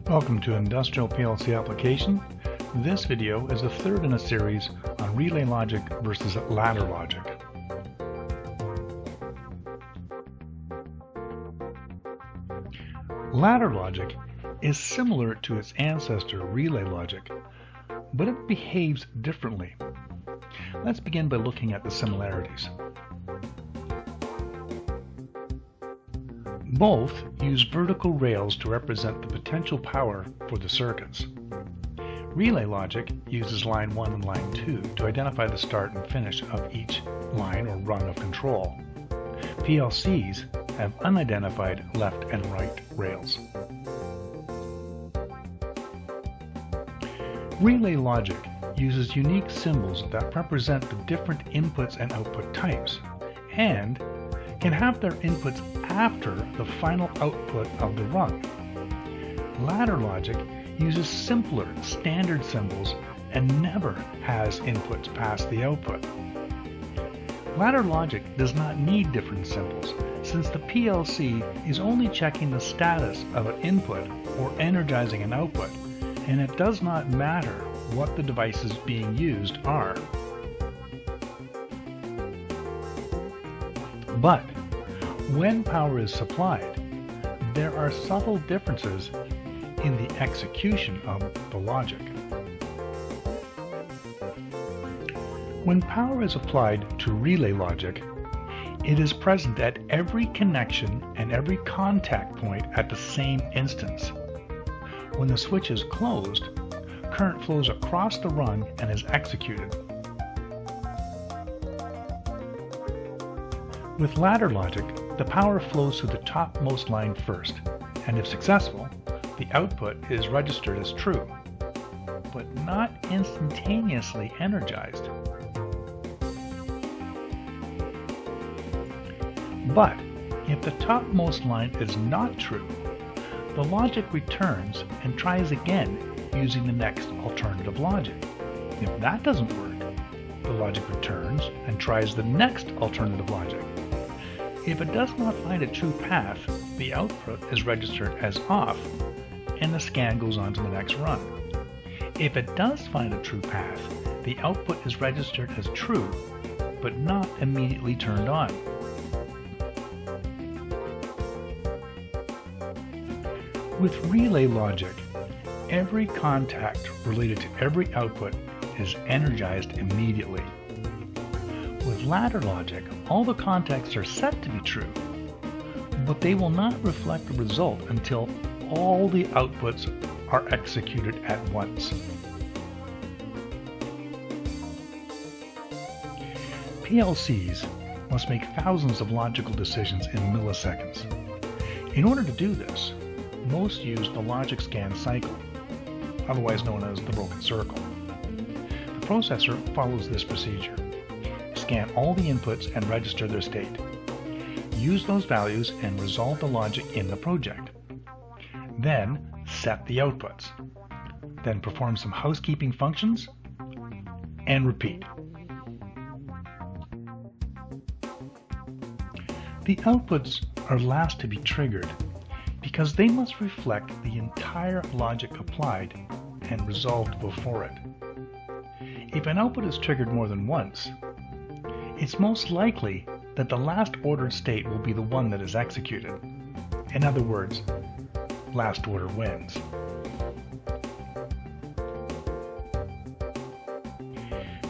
Welcome to Industrial PLC Application. This video is the third in a series on relay logic versus ladder logic. Ladder logic is similar to its ancestor relay logic, but it behaves differently. Let's begin by looking at the similarities. Both use vertical rails to represent the potential power for the circuits. Relay logic uses line 1 and line 2 to identify the start and finish of each line or rung of control. PLCs have unidentified left and right rails. Relay logic uses unique symbols that represent the different inputs and output types, and can have their inputs after the final output of the rung. Ladder logic uses simpler standard symbols and never has inputs past the output. Ladder logic does not need different symbols, since the PLC is only checking the status of an input or energizing an output, and it does not matter what the devices being used are. But when power is supplied, there are subtle differences in the execution of the logic. When power is applied to relay logic, it is present at every connection and every contact point at the same instance. When the switch is closed, current flows across the rung and is executed. With ladder logic, the power flows through the topmost line first, and if successful, the output is registered as true, but not instantaneously energized. But if the topmost line is not true, the logic returns and tries again using the next alternative logic. If that doesn't work, the logic returns and tries the next alternative logic. If it does not find a true path, the output is registered as off, and the scan goes on to the next run. If it does find a true path, the output is registered as true, but not immediately turned on. With relay logic, every contact related to every output is energized immediately. With ladder logic, all the contacts are set to be true, but they will not reflect the result until all the outputs are executed at once. PLCs must make thousands of logical decisions in milliseconds. In order to do this, most use the logic scan cycle, otherwise known as the broken circle. The processor follows this procedure. Scan all the inputs and register their state. Use those values and resolve the logic in the project. Then set the outputs. Then perform some housekeeping functions and repeat. The outputs are last to be triggered because they must reflect the entire logic applied and resolved before it. If an output is triggered more than once, it's most likely that the last ordered state will be the one that is executed. In other words, last order wins.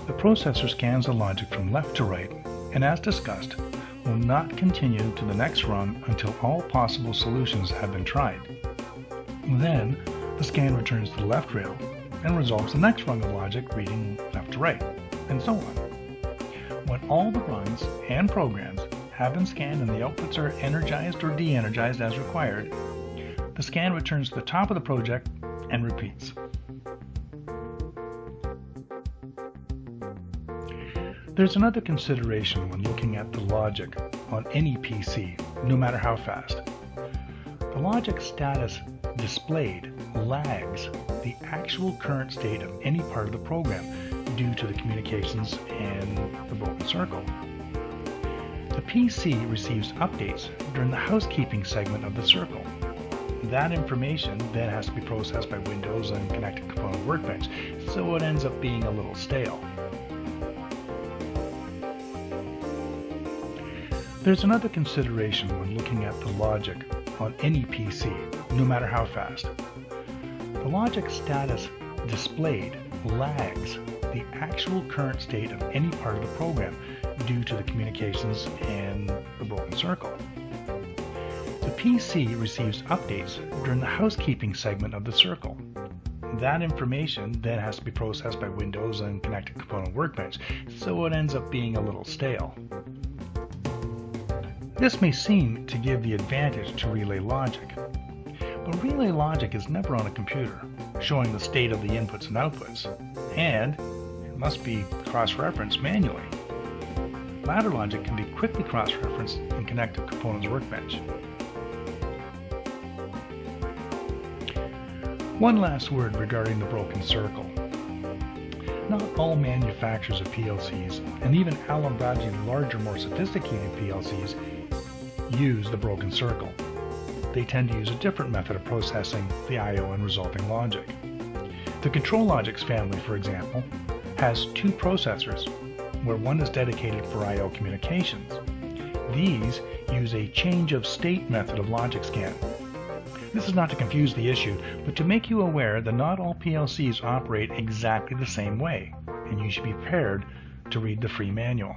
The processor scans the logic from left to right, and as discussed, will not continue to the next rung until all possible solutions have been tried. Then, the scan returns to the left rail and resolves the next rung of logic reading left to right, and so on. When all the rungs and programs have been scanned and the outputs are energized or de-energized as required, the scan returns to the top of the project and repeats. There's another consideration when looking at the logic on any PC, no matter how fast. The logic status displayed lags the actual current state of any part of the program due to the communications and the broken circle. The PC receives updates during the housekeeping segment of the circle. That information then has to be processed by Windows and Connected Component Workbench, so it ends up being a little stale. There's another consideration when looking at the logic on any PC, no matter how fast. The logic status displayed lags the actual current state of any part of the program due to the communications and the broken circle. The PC receives updates during the housekeeping segment of the circle. That information then has to be processed by Windows and Connected Component Workbench, so it ends up being a little stale. This may seem to give the advantage to relay logic, but relay logic is never on a computer, showing the state of the inputs and outputs, and it must be cross-referenced manually. Ladder logic can be quickly cross-referenced in Connected Components Workbench. One last word regarding the broken circle. Not all manufacturers of PLCs, and even Allen Bradley's larger, more sophisticated PLCs, use the broken circle. They tend to use a different method of processing the I/O and resulting logic. The ControlLogix family, for example, has two processors, where one is dedicated for I/O communications. These use a change of state method of logic scan. This is not to confuse the issue, but to make you aware that not all PLCs operate exactly the same way, and you should be prepared to read the free manual.